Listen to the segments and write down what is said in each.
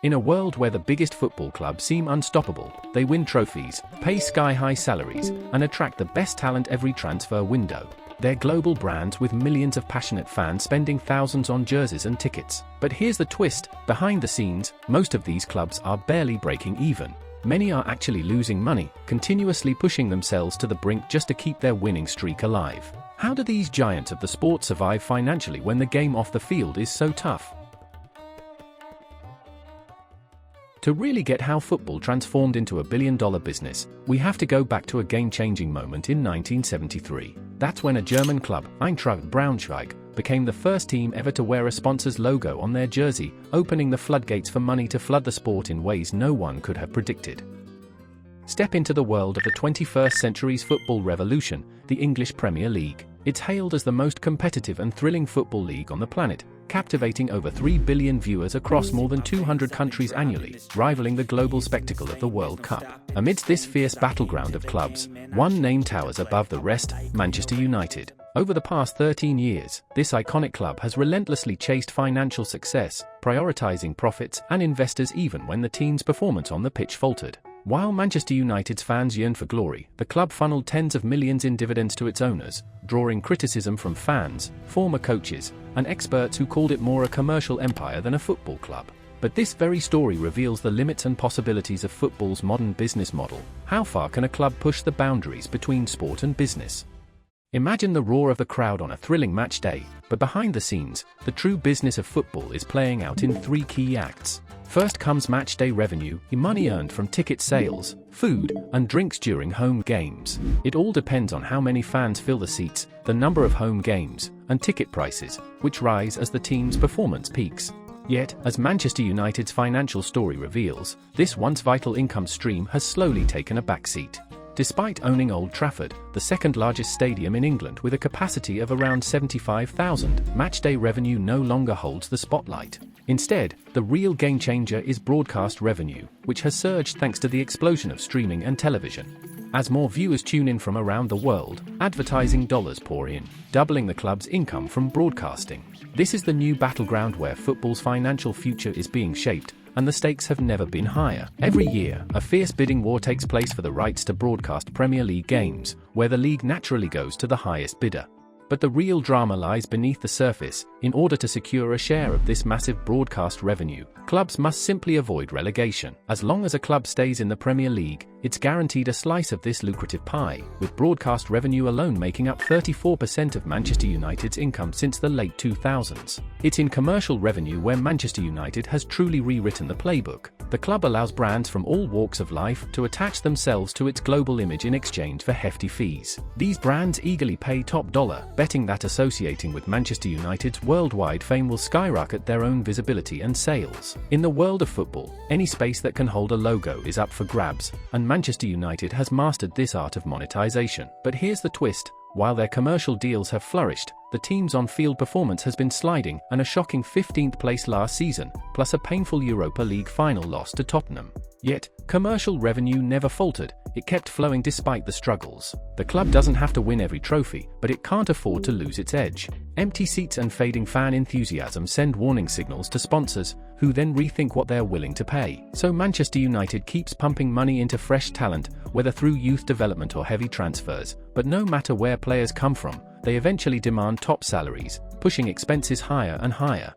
In a world where the biggest football clubs seem unstoppable, they win trophies, pay sky-high salaries, and attract the best talent every transfer window. They're global brands with millions of passionate fans spending thousands on jerseys and tickets. But here's the twist: behind the scenes, most of these clubs are barely breaking even. Many are actually losing money, continuously pushing themselves to the brink just to keep their winning streak alive. How do these giants of the sport survive financially when the game off the field is so tough? To really get how football transformed into a billion-dollar business, we have to go back to a game-changing moment in 1973. That's when a German club, Eintracht Braunschweig, became the first team ever to wear a sponsor's logo on their jersey, opening the floodgates for money to flood the sport in ways no one could have predicted. Step into the world of the 21st century's football revolution, the English Premier League. It's hailed as the most competitive and thrilling football league on the planet, captivating over 3 billion viewers across more than 200 countries annually, rivaling the global spectacle of the World Cup. Amidst this fierce battleground of clubs, one name towers above the rest: Manchester United. Over the past 13 years, this iconic club has relentlessly chased financial success, prioritizing profits and investors even when the team's performance on the pitch faltered. While Manchester United's fans yearn for glory, the club funneled tens of millions in dividends to its owners, drawing criticism from fans, former coaches, and experts who called it more a commercial empire than a football club. But this very story reveals the limits and possibilities of football's modern business model. How far can a club push the boundaries between sport and business? Imagine the roar of the crowd on a thrilling match day, but behind the scenes, the true business of football is playing out in 3 key acts. First comes matchday revenue, the money earned from ticket sales, food, and drinks during home games. It all depends on how many fans fill the seats, the number of home games, and ticket prices, which rise as the team's performance peaks. Yet, as Manchester United's financial story reveals, this once vital income stream has slowly taken a backseat. Despite owning Old Trafford, the second largest stadium in England with a capacity of around 75,000, matchday revenue no longer holds the spotlight. Instead, the real game-changer is broadcast revenue, which has surged thanks to the explosion of streaming and television. As more viewers tune in from around the world, advertising dollars pour in, doubling the club's income from broadcasting. This is the new battleground where football's financial future is being shaped, and the stakes have never been higher. Every year, a fierce bidding war takes place for the rights to broadcast Premier League games, where the league naturally goes to the highest bidder. But the real drama lies beneath the surface. In order to secure a share of this massive broadcast revenue, clubs must simply avoid relegation. As long as a club stays in the Premier League, it's guaranteed a slice of this lucrative pie, with broadcast revenue alone making up 34% of Manchester United's income since the late 2000s. It's in commercial revenue where Manchester United has truly rewritten the playbook. The club allows brands from all walks of life to attach themselves to its global image in exchange for hefty fees. These brands eagerly pay top dollar, betting that associating with Manchester United's worldwide fame will skyrocket their own visibility and sales. In the world of football, any space that can hold a logo is up for grabs, and Manchester United has mastered this art of monetization. But here's the twist: while their commercial deals have flourished, the team's on-field performance has been sliding, and a shocking 15th place last season, plus a painful Europa League final loss to Tottenham. Yet, commercial revenue never faltered. It kept flowing despite the struggles. The club doesn't have to win every trophy, but it can't afford to lose its edge. Empty seats and fading fan enthusiasm send warning signals to sponsors, who then rethink what they're willing to pay. So Manchester United keeps pumping money into fresh talent, whether through youth development or heavy transfers. But no matter where players come from, they eventually demand top salaries, pushing expenses higher and higher.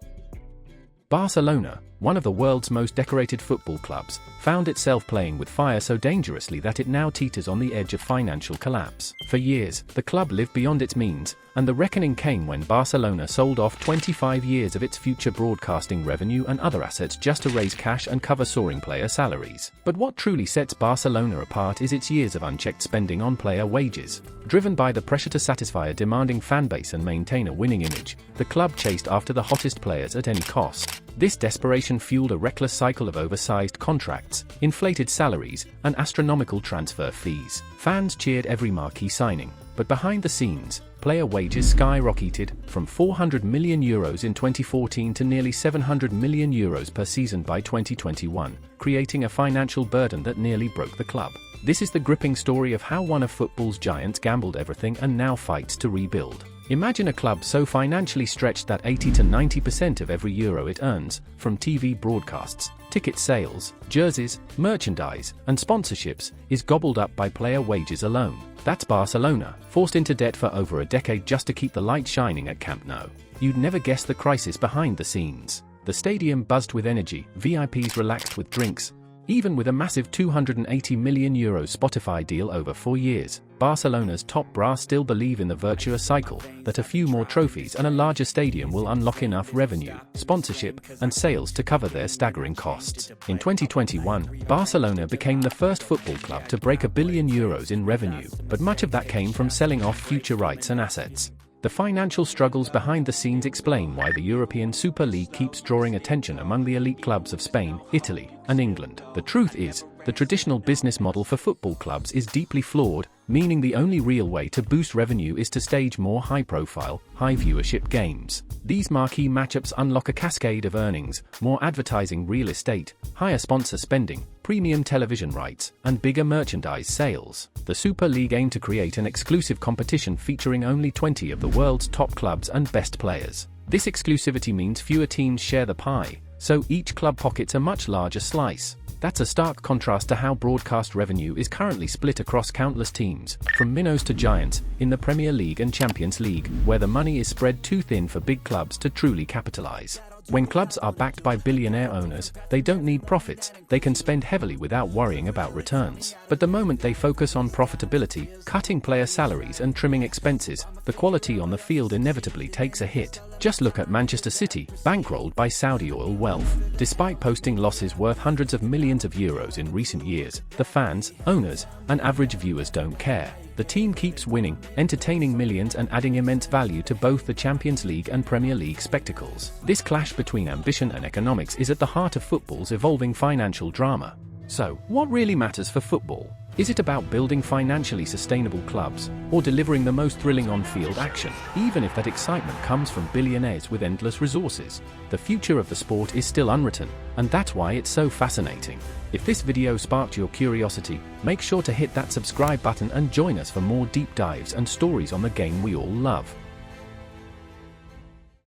Barcelona, one of the world's most decorated football clubs, found itself playing with fire so dangerously that it now teeters on the edge of financial collapse. For years, the club lived beyond its means, and the reckoning came when Barcelona sold off 25 years of its future broadcasting revenue and other assets just to raise cash and cover soaring player salaries. But what truly sets Barcelona apart is its years of unchecked spending on player wages. Driven by the pressure to satisfy a demanding fanbase and maintain a winning image, the club chased after the hottest players at any cost. This desperation fueled a reckless cycle of oversized contracts, inflated salaries, and astronomical transfer fees. Fans cheered every marquee signing, but behind the scenes, player wages skyrocketed from €400 million in 2014 to nearly €700 million per season by 2021, creating a financial burden that nearly broke the club. This is the gripping story of how one of football's giants gambled everything and now fights to rebuild. Imagine a club so financially stretched that 80 to 90% of every euro it earns, from TV broadcasts, ticket sales, jerseys, merchandise, and sponsorships, is gobbled up by player wages alone. That's Barcelona, forced into debt for over a decade just to keep the light shining at Camp Nou. You'd never guess the crisis behind the scenes. The stadium buzzed with energy, VIPs relaxed with drinks. Even with a massive €280 million Spotify deal over 4 years, Barcelona's top brass still believe in the virtuous cycle, that a few more trophies and a larger stadium will unlock enough revenue, sponsorship, and sales to cover their staggering costs. In 2021, Barcelona became the first football club to break €1 billion in revenue, but much of that came from selling off future rights and assets. The financial struggles behind the scenes explain why the European Super League keeps drawing attention among the elite clubs of Spain, Italy, and England. The truth is, the traditional business model for football clubs is deeply flawed, meaning the only real way to boost revenue is to stage more high-profile, high-viewership games. These marquee matchups unlock a cascade of earnings, more advertising real estate, higher sponsor spending, premium television rights, and bigger merchandise sales. The Super League aimed to create an exclusive competition featuring only 20 of the world's top clubs and best players. This exclusivity means fewer teams share the pie, so each club pockets a much larger slice. That's a stark contrast to how broadcast revenue is currently split across countless teams, from minnows to giants, in the Premier League and Champions League, where the money is spread too thin for big clubs to truly capitalize. When clubs are backed by billionaire owners, they don't need profits, they can spend heavily without worrying about returns. But the moment they focus on profitability, cutting player salaries and trimming expenses, the quality on the field inevitably takes a hit. Just look at Manchester City, bankrolled by Saudi oil wealth. Despite posting losses worth hundreds of millions of euros in recent years, the fans, owners, and average viewers don't care. The team keeps winning, entertaining millions and adding immense value to both the Champions League and Premier League spectacles. This clash between ambition and economics is at the heart of football's evolving financial drama. So, what really matters for football? Is it about building financially sustainable clubs, or delivering the most thrilling on-field action, even if that excitement comes from billionaires with endless resources? The future of the sport is still unwritten, and that's why it's so fascinating. If this video sparked your curiosity, make sure to hit that subscribe button and join us for more deep dives and stories on the game we all love.